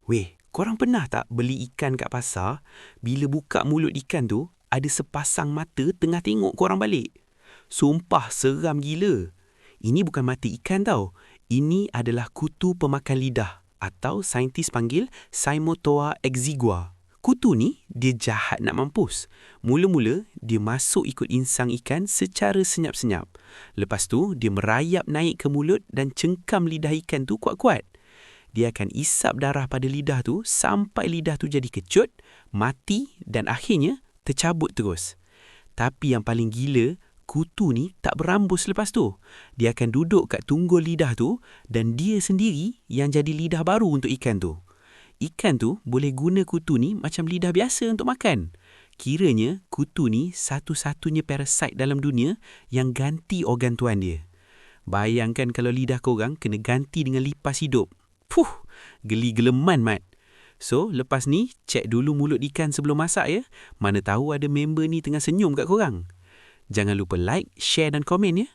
Weh, korang pernah tak beli ikan kat pasar? Bila buka mulut ikan tu, ada sepasang mata tengah tengok korang balik. Sumpah seram gila. Ini bukan mata ikan tau. Ini adalah kutu pemakan lidah atau saintis panggil Symotoa exigua. Kutu ni, dia jahat nak mampus. Mula-mula, dia masuk ikut insang ikan secara senyap-senyap. Lepas tu, dia merayap naik ke mulut dan cengkam lidah ikan tu kuat-kuat. Dia akan isap darah pada lidah tu sampai lidah tu jadi kecut, mati dan akhirnya tercabut terus. Tapi yang paling gila, kutu ni tak berambus lepas tu. Dia akan duduk kat tunggul lidah tu dan dia sendiri yang jadi lidah baru untuk ikan tu. Ikan tu boleh guna kutu ni macam lidah biasa untuk makan. Kiranya kutu ni satu-satunya parasit dalam dunia yang ganti organ tuan dia. Bayangkan kalau lidah korang kena ganti dengan lipas hidup. Geli geleman, Mat. So, lepas ni, cek dulu mulut ikan sebelum masak ya. Mana tahu ada member ni tengah senyum kat korang. Jangan lupa like, share dan komen ya.